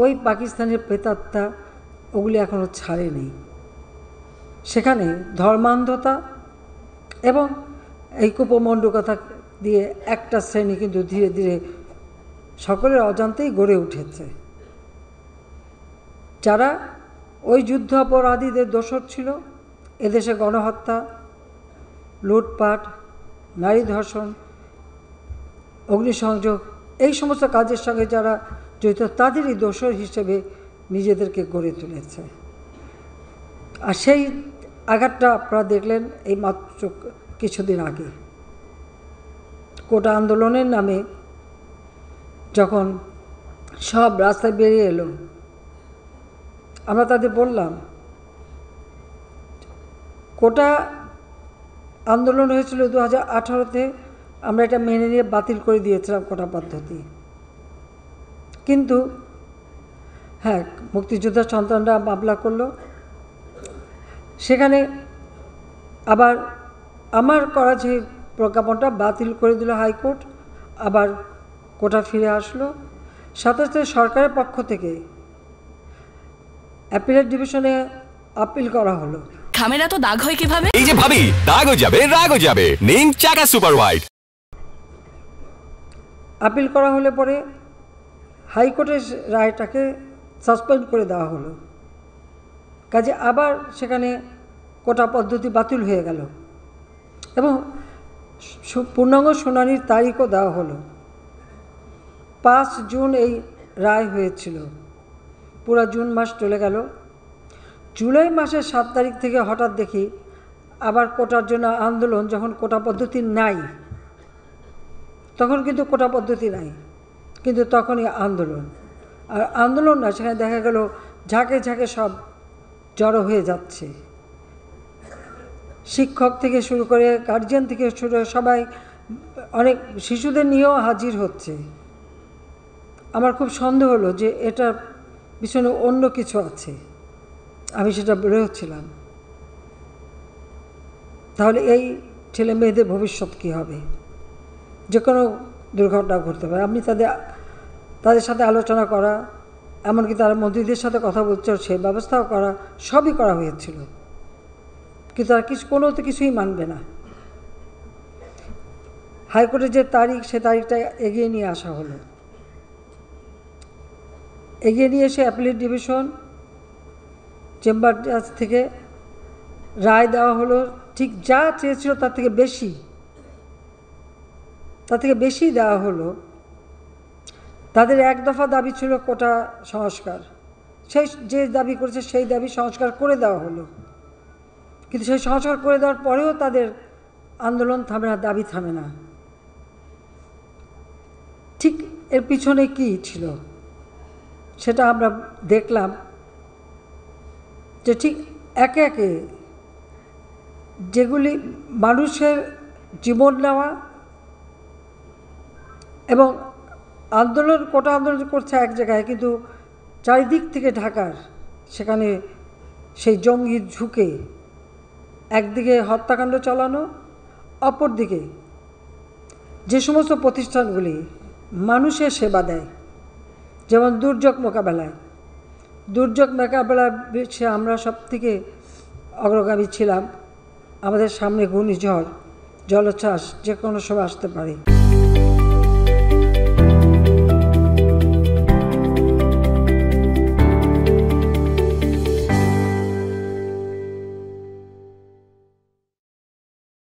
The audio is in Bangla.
ওই পাকিস্তানের প্রেতাত্মা ওগুলি এখনও ছাড়েনি। সেখানে ধর্মান্ধতা এবং এই কুপমণ্ডকতা দিয়ে একটা শ্রেণী কিন্তু ধীরে ধীরে সকলের অজান্তেই গড়ে উঠেছে, যারা ওই যুদ্ধ অপরাধীদের দোসর ছিল। এদেশে গণহত্যা, লুটপাট, নারী ধর্ষণ, অগ্নিসংযোগ এই সমস্ত কাজের সঙ্গে যারা জড়িত তাদেরই দোসর হিসেবে নিজেদেরকে গড়ে তুলেছে। আর সেই আঘাতটা আপনারা দেখলেন এই মাত্র কিছুদিন আগে কোটা আন্দোলনের নামে যখন সব রাস্তায় বেরিয়ে এলো, আমরা তাদের বললাম কোটা আন্দোলন হয়েছিল 2018-তে, আমরা এটা মেনে নিয়ে বাতিল করে দিয়েছিলাম কোটা পদ্ধতি। কিন্তু হ্যাঁ, মুক্তিযোদ্ধার সন্তানরা মামলা করলো, সেখানে আবার আমার করা যে প্রজ্ঞাপনটা বাতিল করে দিল হাইকোর্ট, আবার কোটা ফিরে আসলো। সাথে সাথে সরকারের পক্ষ থেকে অ্যাপিলেট ডিভিশনে আপিল করা হলো। খামেরা তো দাগ হয় কিভাবে? এই যে ভাবি, দাগও যাবে রাগও যাবে, নিন চাকা সুপার হোয়াইট। আপিল করা হলে পরে হাইকোর্টের রায়টাকে সাসপেন্ড করে দেওয়া হলো, কাজে আবার সেখানে কোটা পদ্ধতি বাতিল হয়ে গেল এবং পূর্ণাঙ্গ শুনানির তারিখও দেওয়া হলো। 5 জুন এই রায় হয়েছিল, পুরা জুন মাস চলে গেল। জুলাই মাসের 7 তারিখ থেকে হঠাৎ দেখি আবার কোটার জন্য আন্দোলন। যখন কোটা পদ্ধতি নাই, তখন কিন্তু কোটা পদ্ধতি নাই, কিন্তু তখনই আন্দোলন। আর আন্দোলন না, সেখানে দেখা গেল ঝাঁকে ঝাঁকে সব জড়ো হয়ে যাচ্ছে, শিক্ষক থেকে শুরু করে গার্জিয়ান থেকে শুরু করে সবাই, অনেক শিশুদের নিয়েও হাজির হচ্ছে। আমার খুব সন্দেহ হলো যে এটার পিছনে অন্য কিছু আছে, আমি সেটা বেরোচ্ছিলাম। তাহলে এই ছেলে মেয়েদের ভবিষ্যৎ কী হবে? যে কোনো দুর্ঘটনা ঘটতে পারে। আপনি তাদের সাথে আলোচনা করা, এমনকি তারা মন্ত্রীদের সাথে কথা বলছে, সে ব্যবস্থাও করা, সবই করা হয়েছিল, কিন্তু তারা কিছুই মানবে না। হাইকোর্টের যে তারিখ, সে তারিখটা এগিয়ে নিয়ে আসা হলো। এগিয়ে নিয়ে এসে অ্যাপিলেট ডিভিশন চেম্বার জাজ থেকে রায় দেওয়া হলো। ঠিক যা চেয়েছিল তার থেকে বেশি দেওয়া হলো। তাদের এক দফা দাবি ছিল কোটা সংস্কার, সেই যে দাবি করেছে সেই দাবি সংস্কার করে দেওয়া হলো, কিন্তু সেই সংস্কার করে দেওয়ার পরেও তাদের আন্দোলন থামে না, দাবি থামে না। ঠিক এর পিছনে কি ছিল সেটা আমরা দেখলাম, যে ঠিক একে একে যেগুলি মানুষের জীবন নেওয়া এবং কোটা আন্দোলন করছে এক জায়গায়, কিন্তু চারিদিক থেকে ঢাকার সেখানে সেই জঙ্গি ঝুঁকে একদিকে হত্যাকাণ্ড চালানো, অপরদিকে যে সমস্ত প্রতিষ্ঠানগুলি মানুষের সেবা দেয়, যেমন দুর্যোগ মোকাবেলায় আমরা সব থেকে অগ্রগামী ছিলাম। আমাদের সামনে ঘূর্ণিঝড়, জলোচ্ছ্বাস যে কোনো সময় আসতে পারে।